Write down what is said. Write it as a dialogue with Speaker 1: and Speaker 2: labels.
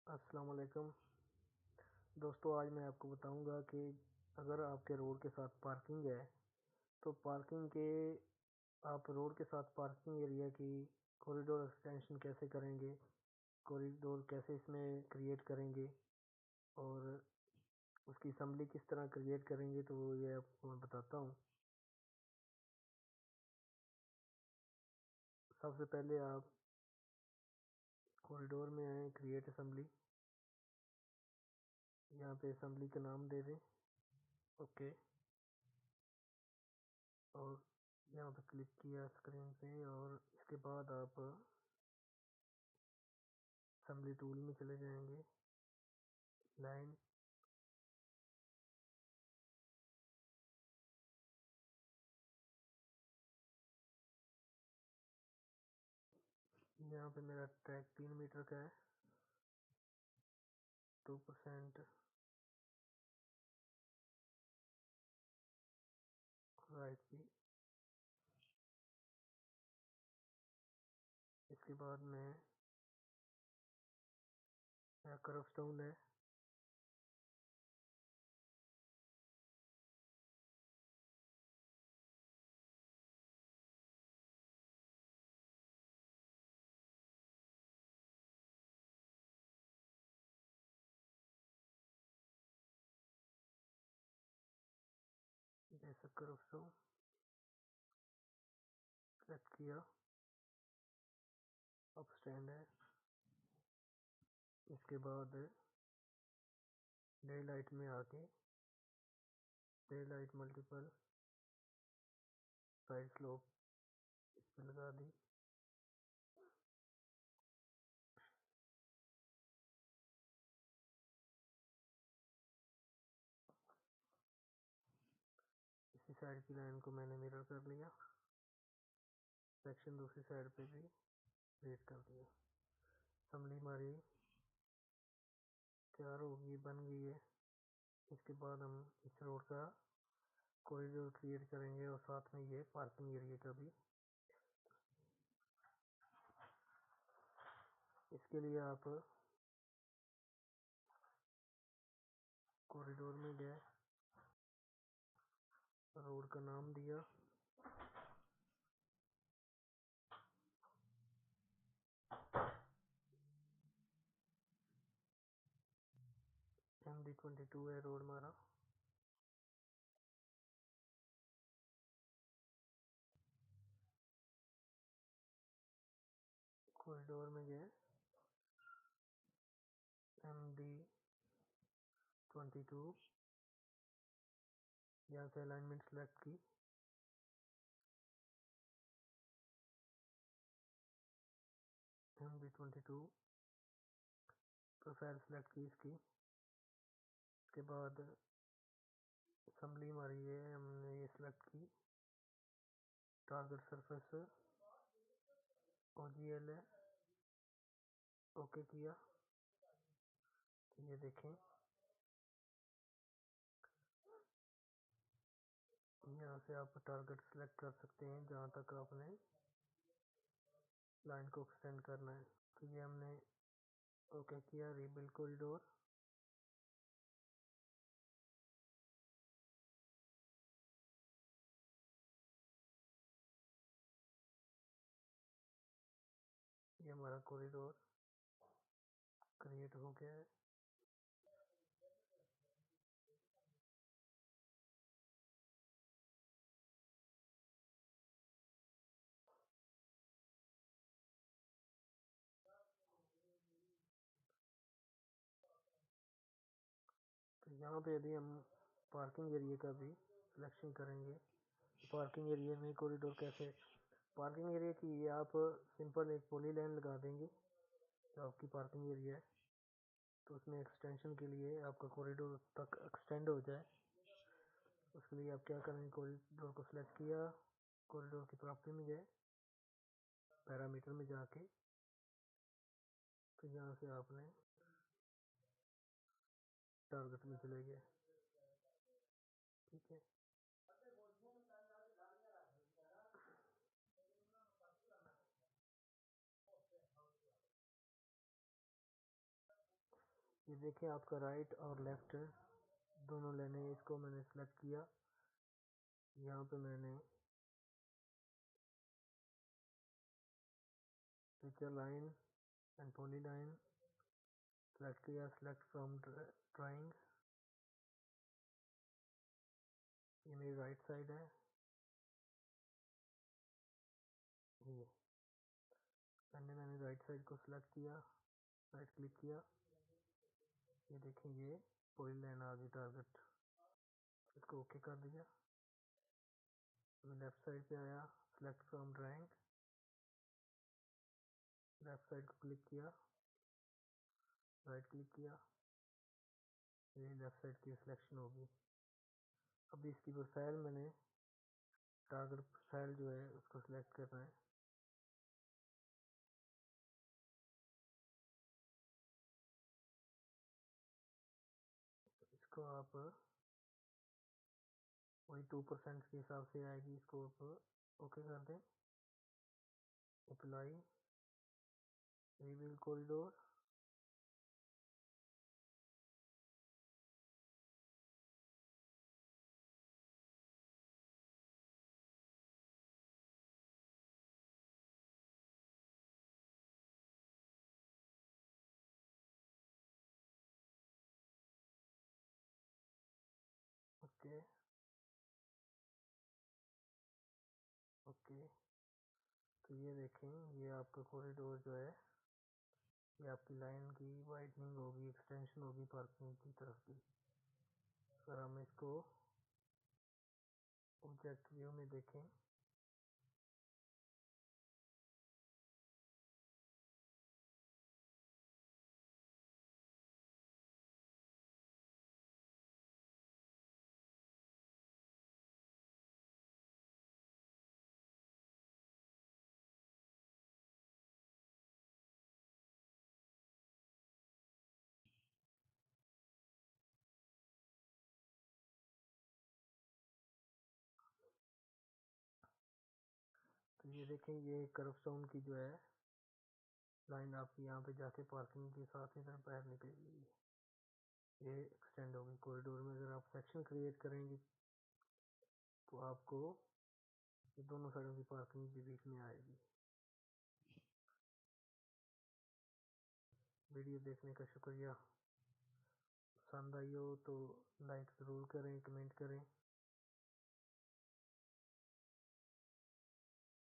Speaker 1: अस्सलाम वालेकुम दोस्तों। आज मैं आपको बताऊंगा कि अगर आपके रोड के साथ पार्किंग है तो पार्किंग के आप रोड के साथ पार्किंग एरिया की कॉरिडोर एक्सटेंशन कैसे करेंगे, कॉरिडोर कैसे इसमें क्रिएट करेंगे और उसकी असम्बली किस तरह क्रिएट करेंगे, तो ये आपको मैं बताता हूँ। सबसे पहले आप कॉरिडोर में आए, क्रिएट असम्बली, यहाँ पे असम्बली का नाम दे दें, ओके, और यहाँ पे क्लिक किया स्क्रीन पे और इसके बाद आप असम्बली टूल में चले जाएंगे, लाइन, यहाँ पे मेरा ट्रैक 3 मीटर का है, 2% राइट की। इसके बाद में कर्व स्टोन है, जैसा कर्व स्टोन सेलेक्ट किया, अब स्टैंड है। इसके बाद डे लाइट में आके day light multiple side slope इस पे लगा दी। इसी साइड की लाइन को मैंने मिरर कर लिया, सेक्शन दूसरी साइड पे भी क्रिएट कर दिया। असम्बली हमारी तैयार होगी, बन गई है। इसके बाद हम इस रोड का कॉरिडोर क्रिएट करेंगे और साथ में ये पार्किंग एरिया का भी। इसके लिए आप कॉरिडोर में गए, रोड का नाम दिया, MD22 है रोड हमारा। कॉरिडोर में गए, MD22, यहाँ से अलाइनमेंट सेलेक्ट की, MD22 प्रोफाइल सेलेक्ट की इसकी। इसके बाद असम्बली हमारी है, हमने ये सेलेक्ट की, टारगेट सरफेस OGL है, ओके किया। तो ये देखें, यहाँ से आप टारगेट सेलेक्ट कर सकते हैं जहाँ तक आपने लाइन को एक्सटेंड करना है। तो ये हमने ओके किया, रीबिल्ड कॉरिडोर। ये हमारा कॉरिडोर क्रिएट हो गया है। तो यहाँ पे यदि हम पार्किंग एरिया का भी सिलेक्शन करेंगे, पार्किंग एरिया में कॉरिडोर कैसे, पार्किंग एरिया की ये आप सिंपल एक पॉली लाइन लगा देंगे जो आपकी पार्किंग एरिया है। तो उसमें एक्सटेंशन के लिए आपका कॉरिडोर तक एक्सटेंड हो जाए, उसके लिए आप क्या करेंगे, कॉरिडोर को सिलेक्ट किया, कॉरिडोर की प्रॉपर्टी में गए, पैरामीटर में जाके तो यहाँ से आपने टारगेट में चले गए, ठीक है। ये देखिए आपका राइट और लेफ्ट दोनों लेने हैं, इसको मैंने सेलेक्ट किया। यहाँ पे मैंने picture line and polyline select किया। सेलेक्ट फ्रॉम ड्राइंग, ये मेरी राइट साइड है। ये मैंने राइट साइड को सिलेक्ट किया, राइट क्लिक किया। ये देखें ये पॉलीलाइन आ गई टारगेट, इसको ओके कर दिया। मैं लेफ्ट साइड पे आया, select from drawing, left side को क्लिक किया, राइट क्लिक किया, ये लेफ्ट साइड की सिलेक्शन होगी। अब इसकी प्रोफाइल मैंने टारगेट प्रोफाइल जो है उसको सिलेक्ट करना है। इसको आप वही 2% के हिसाब से आएगी, इसको आप ओके कर दें। Apply, reveal corridor, okay okay. तो ये देखें ये आपका कॉरिडोर जो है, ये आपकी लाइन की वाइडनिंग होगी, एक्सटेंशन होगी पार्किंग की तरफ की। अगर हम इसको ऑब्जेक्ट व्यू में देखें, तो ये देखें ये कर्व स्टोन की जो है लाइन आपकी यहाँ पे जाके पार्किंग के साथ इधर बाहर निकलेगी, ये एक्सटेंड होगी कॉरिडोर में। अगर आप सेक्शन क्रिएट करेंगे तो आपको ये दोनों साइडों की पार्किंग भी बीच में आएगी। वीडियो देखने का शुक्रिया। पसंद आई हो तो लाइक ज़रूर करें, कमेंट करें।